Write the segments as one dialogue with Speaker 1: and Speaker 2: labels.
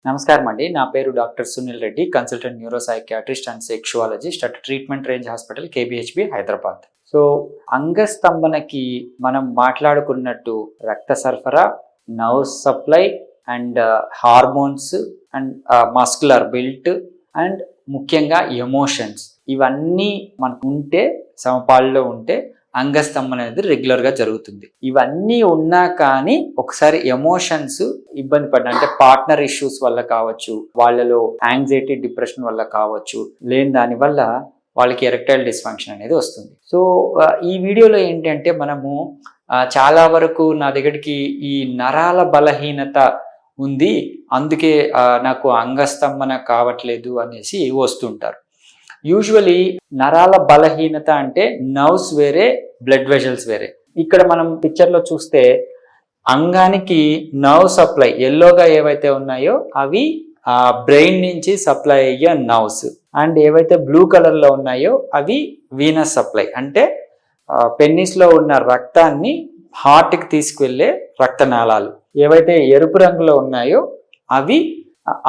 Speaker 1: నమస్కారం అండి. నా పేరు doctor Sunil Reddy, consultant neuropsychiatrist and sexologist at Treatment Range Hospital KBHB Hyderabad. So అంగస్తంభనకి మనం మాట్లాడుకున్నట్టు రక్త సరఫరా, nerve supply and hormones and muscular built and ముఖ్యంగా ఎమోషన్స్ ఇవన్నీ మనకు ఉంటే సమపాల్లో ఉంటే అంగస్తంభన అనేది రెగ్యులర్గా జరుగుతుంది. ఇవన్నీ ఉన్నా కానీ ఒకసారి ఎమోషన్స్ ఇబ్బంది పడిన అంటే పార్ట్నర్ ఇష్యూస్ వల్ల కావచ్చు, వాళ్ళలో యాంగ్జైటీ డిప్రెషన్ వల్ల కావచ్చు, లేని దానివల్ల వాళ్ళకి ఎరెక్టైల్ డిస్ఫంక్షన్ అనేది వస్తుంది. సో ఈ వీడియోలో ఏంటంటే మనము చాలా వరకు నా దగ్గరికి ఈ నరాల బలహీనత ఉంది, అందుకే నాకు అంగస్తంభన కావట్లేదు అనేసి వస్తుంటారు. యూజువలీ నరాల బలహీనత అంటే నర్వ్స్ వేరే, బ్లడ్ వెజల్స్ వేరే. ఇక్కడ మనం పిక్చర్లో చూస్తే అంగానికి నర్వ్ సప్లై ఎల్లోగా ఏవైతే ఉన్నాయో అవి బ్రెయిన్ నుంచి సప్లై అయ్యే నర్వ్స్, అండ్ ఏవైతే బ్లూ కలర్లో ఉన్నాయో అవి వీనస్ సప్లై అంటే పెన్నిస్లో ఉన్న రక్తాన్ని హార్ట్కి తీసుకువెళ్ళే రక్తనాళాలు. ఏవైతే ఎరుపు రంగులో ఉన్నాయో అవి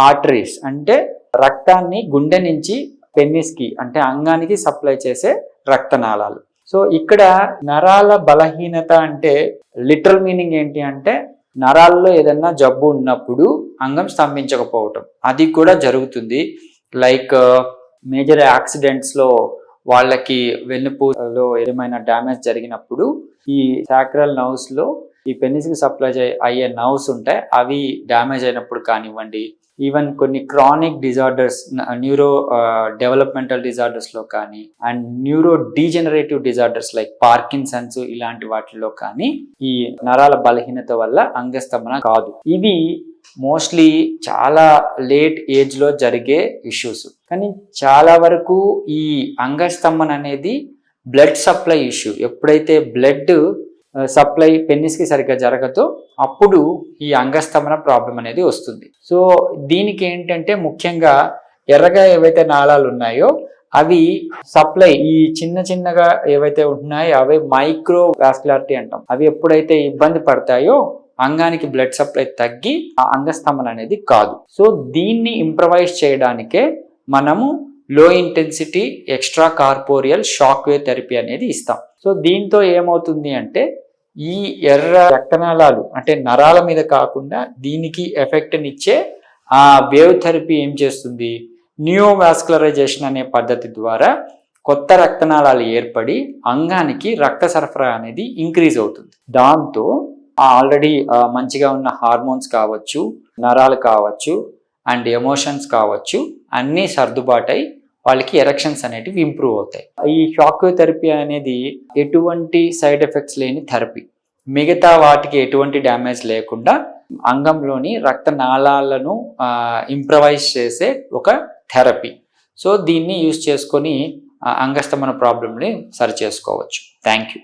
Speaker 1: ఆర్టరీస్ అంటే రక్తాన్ని గుండె నుంచి పెన్నిస్కి అంటే అంగానికి సప్లై చేసే రక్తనాళాలు. సో ఇక్కడ నరాల బలహీనత అంటే లిటరల్ మీనింగ్ ఏంటి అంటే నరాల్లో ఏదన్నా జబ్బు ఉన్నప్పుడు అంగం స్తంభించకపోవటం, అది కూడా జరుగుతుంది. లైక్ మేజర్ యాక్సిడెంట్స్లో వాళ్ళకి వెన్నుపూసలో ఏమైనా డ్యామేజ్ జరిగినప్పుడు ఈ సాక్రల్ నర్వ్స్లో ఈ పెన్నిస్కి సప్లై అయ్యే నర్వ్స్ ఉంటాయి, అవి డ్యామేజ్ అయినప్పుడు కానివ్వండి, ఈవెన్ కొన్ని క్రానిక్ డిజార్డర్స్, న్యూరో డెవలప్మెంటల్ డిజార్డర్స్లో కానీ and neuro degenerative disorders like Parkinson's ఇలాంటి వాటిల్లో కానీ ఈ నరాల బలహీనత వల్ల అంగస్తంభన కాదు. ఇవి మోస్ట్లీ చాలా లేట్ ఏజ్లో జరిగే ఇష్యూస్. కానీ చాలా వరకు ఈ అంగస్తంభన అనేది బ్లడ్ సప్లై ఇష్యూ. ఎప్పుడైతే బ్లడ్ సప్లై పెన్నిస్కి సరిగ్గా జరగదో అప్పుడు ఈ అంగస్తంభన ప్రాబ్లం అనేది వస్తుంది. సో దీనికి ఏంటంటే ముఖ్యంగా ఎర్రగా ఏవైతే నాళాలు ఉన్నాయో అవి సప్లై ఈ చిన్నగా ఏవైతే ఉంటున్నాయో అవి మైక్రో వాస్కులారిటీ అంటాం. అవి ఎప్పుడైతే ఇబ్బంది పడతాయో అంగానికి బ్లడ్ సప్లై తగ్గి ఆ అంగస్తంభన అనేది కాదు. సో దీన్ని ఇంప్రవైజ్ చేయడానికే మనము లో intensity extra corporeal shock wave therapy అనేది ఇస్తాం. సో దీంతో ఏమవుతుంది అంటే ఈ ఎర్ర రక్తనాళాలు అంటే నరాల మీద కాకుండా దీనికి ఎఫెక్ట్నిచ్చే ఆ వేవ్ థెరపీ ఏం చేస్తుంది, నియోవాస్కులరైజేషన్ అనే పద్ధతి ద్వారా కొత్త రక్తనాళాలు ఏర్పడి అంగానికి రక్త సరఫరా అనేది ఇంక్రీజ్ అవుతుంది. దాంతో ఆల్రెడీ మంచిగా ఉన్న హార్మోన్స్ కావచ్చు, నరాలు కావచ్చు అండ్ ఎమోషన్స్ కావచ్చు అన్నీ సర్దుబాటై వాళ్ళకి ఎరెక్షన్స్ అనేటివి ఇంప్రూవ్ అవుతాయి. ఈ షాక్ వేవ్ థెరపీ అనేది ఎటువంటి సైడ్ ఎఫెక్ట్స్ లేని థెరపీ. మిగతా వాటికి ఎటువంటి డ్యామేజ్ లేకుండా అంగంలోని రక్తనాళాలను ఇంప్రవైజ్ చేసే ఒక థెరపీ. సో దీన్ని యూజ్ చేసుకొని అంగస్తంభన ప్రాబ్లమ్ని సరి చేసుకోవచ్చు. Thank you.